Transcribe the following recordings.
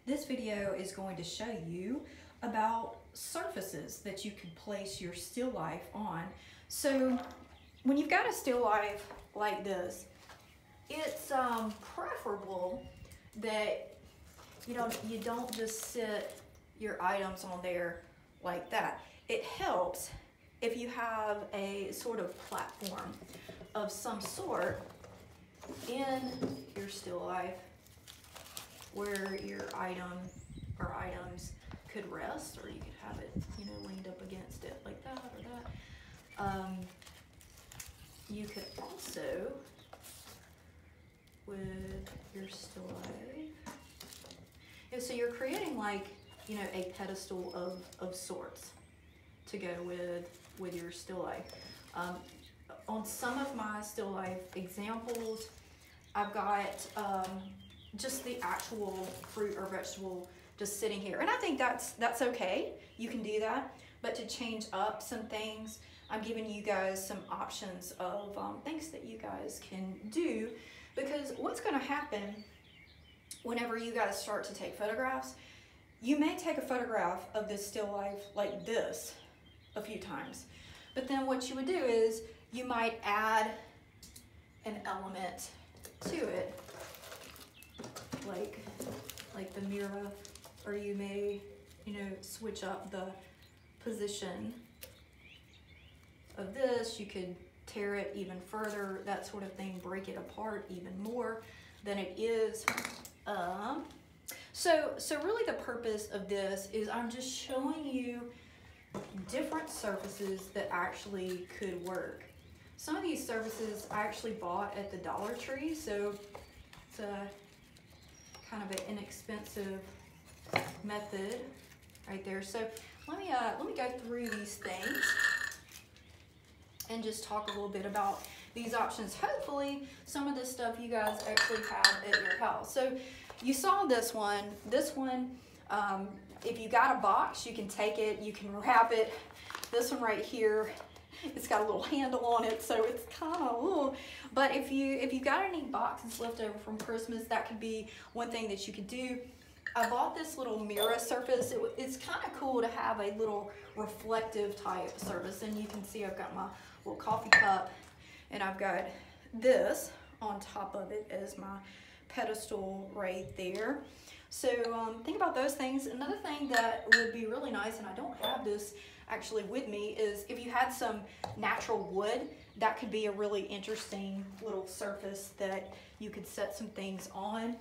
This video is going to show you about surfaces that you can place your still life on. So when you've got a still life like this, it's preferable that you don't just sit your items on there like that. It helps if you have a sort of platform of some sort in your still life where your item or items could rest, or you could have it, leaned up against it like that or that. You could also, with your still life, so you're creating like, a pedestal of sorts to go with your still life. On some of my still life examples, I've got just the actual fruit or vegetable just sitting here. And I think that's okay. You can do that. But to change up some things, I'm giving you guys some options of things that you guys can do. Because what's going to happen whenever you guys start to take photographs, you may take a photograph of this still life like this a few times. But then what you would do is you might add an element to it, like the mirror, or you may, switch up the position of this. You could tear it even further, that sort of thing, break it apart even more than it is. So really the purpose of this is I'm just showing you different surfaces that actually could work. Some of these surfaces I actually bought at the Dollar Tree, so it's a kind of an inexpensive method right there. So let me go through these things and just talk a little bit about these options. Hopefully some of this stuff you guys actually have at your house. So you saw this one. This one, if you got a box, you can take it, you can wrap it. This one right here, it's got a little handle on it, so it's kind of little. But if you got any boxes left over from Christmas, that could be one thing that you could do. I bought this little mirror surface. It's kind of cool to have a little reflective type surface, and you can see I've got my little coffee cup, and I've got this on top of it as my pedestal right there. So think about those things. Another thing that would be really nice, and I don't have this actually with me, is if you had some natural wood, that could be a really interesting little surface that you could set some things on.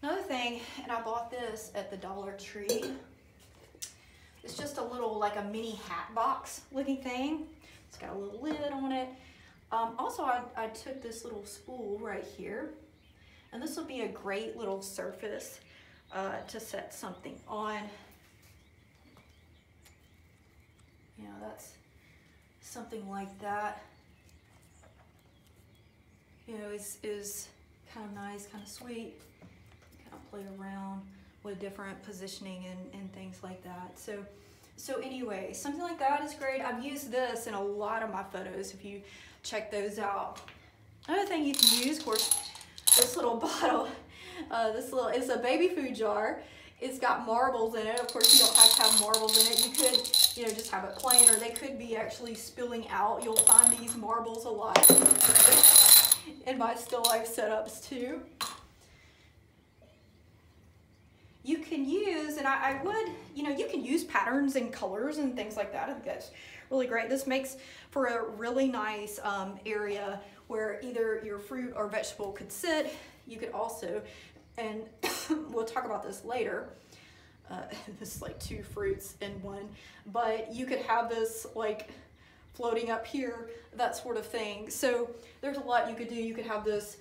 Another thing, and I bought this at the Dollar Tree, it's just a little, like a mini hat box looking thing. It's got a little lid on it. Also, I took this little spool right here, and this will be a great little surface to set something on. That's something like that. Is kind of nice, kind of sweet. Kind of play around with different positioning and things like that. So anyway, something like that is great. I've used this in a lot of my photos if you check those out. Another thing you can use, of course, this little bottle, it's a baby food jar. It's got marbles in it. Of course, you don't have to have marbles in it. You could, just have it plain, or they could be actually spilling out. You'll find these marbles a lot in my still life setups too. You can use, and I would, you can use patterns and colors and things like that. I think that's really great. This makes for a really nice area where either your fruit or vegetable could sit. You could also, and we'll talk about this later, this is like two fruits in one, but you could have this like floating up here, that sort of thing. So there's a lot you could do. You could have this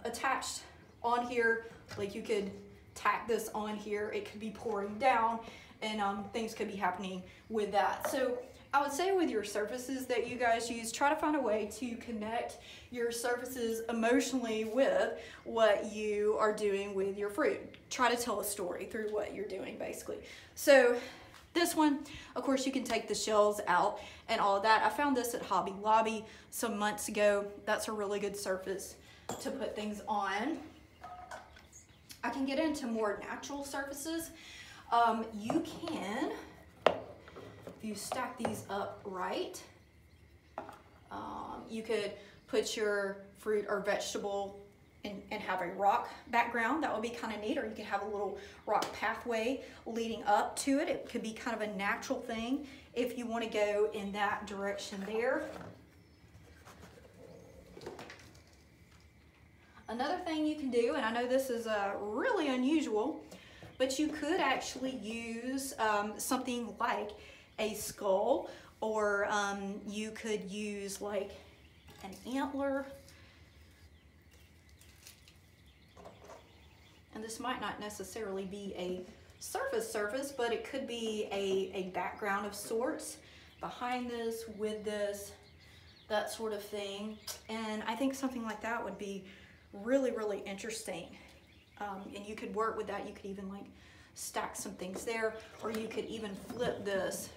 attached on here, like you could tack this on here. It could be pouring down, and things could be happening with that. So I would say with your surfaces that you guys use, try to find a way to connect your surfaces emotionally with what you are doing with your fruit. Try to tell a story through what you're doing, basically. So this one, of course, you can take the shells out and all of that. I found this at Hobby Lobby some months ago. That's a really good surface to put things on. I can get into more natural surfaces. You can, if you stack these up right, you could put your fruit or vegetable and have a rock background. That would be kind of neat. Or you could have a little rock pathway leading up to it. It could be kind of a natural thing if you want to go in that direction there. Another thing you can do, and I know this is really unusual, but you could actually use something like a skull, or you could use like an antler. And this might not necessarily be a surface, but it could be a background of sorts behind this, with this, that sort of thing. And I think something like that would be really, really interesting. And you could work with that. You could even like stack some things there, or you could even flip this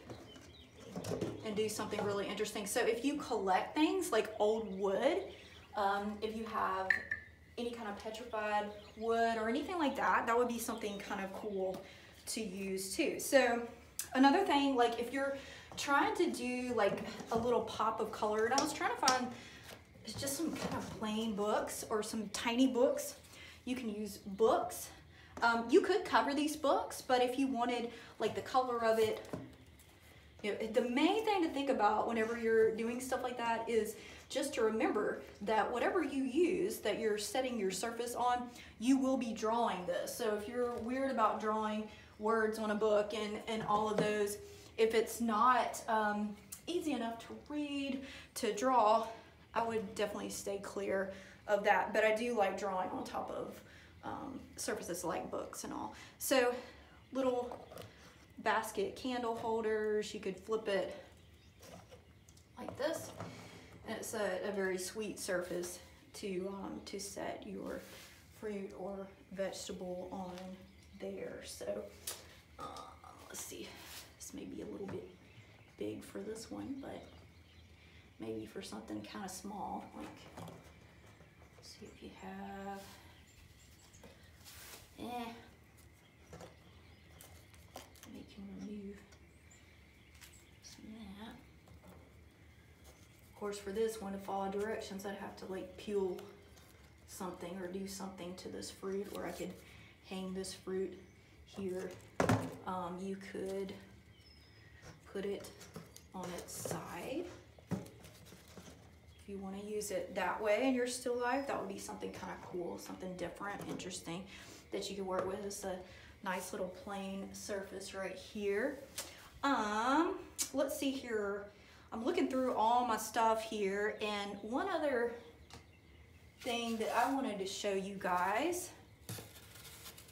and do something really interesting. So if you collect things like old wood, if you have any kind of petrified wood or anything like that, that would be something kind of cool to use too. So another thing, like if you're trying to do like a little pop of color, and I was trying to find just some kind of plain books or some tiny books. You can use books. You could cover these books, but if you wanted like the color of it, you know, the main thing to think about whenever you're doing stuff like that is just to remember that whatever you use that you're setting your surface on, you will be drawing this. So if you're weird about drawing words on a book and all of those, if it's not easy enough to read, to draw, I would definitely stay clear of that. But I do like drawing on top of surfaces like books and all. So little basket candle holders, you could flip it like this. And it's a very sweet surface to set your fruit or vegetable on there. So let's see, this may be a little bit big for this one, but maybe for something kind of small, like, let's see if you have, you can remove some of that. Of course, for this one to follow directions, I'd have to like peel something or do something to this fruit, or I could hang this fruit here. You could put it on its side. If you want to use it that way and you're still alive, that would be something kind of cool, something different, interesting that you could work with. It's a nice little plain surface right here. Let's see here. I'm looking through all my stuff here, and one other thing that I wanted to show you guys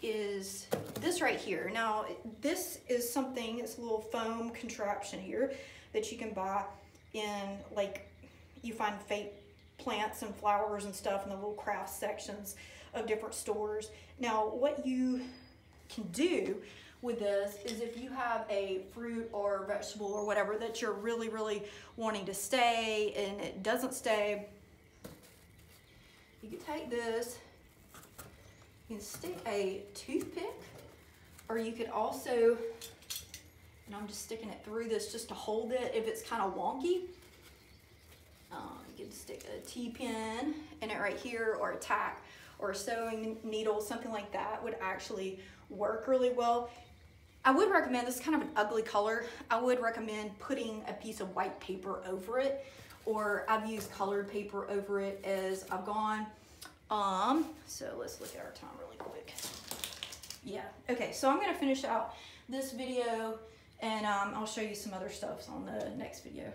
is this right here. Now, this is something, it's a little foam contraption here that you can buy in, like, you find fake plants and flowers and stuff in the little craft sections of different stores. Now, what you can do with this is if you have a fruit or vegetable or whatever that you're really, really wanting to stay and it doesn't stay, you can take this, you can stick a toothpick, or you could also, and I'm just sticking it through this just to hold it if it's kind of wonky. You can stick a T-pin in it right here, or a tack, or a sewing needle, something like that would actually work really well. I would recommend, this is kind of an ugly color, I would recommend putting a piece of white paper over it, or I've used colored paper over it as I've gone. So let's look at our time really quick. Yeah, okay, so I'm gonna finish out this video, and I'll show you some other stuff on the next video.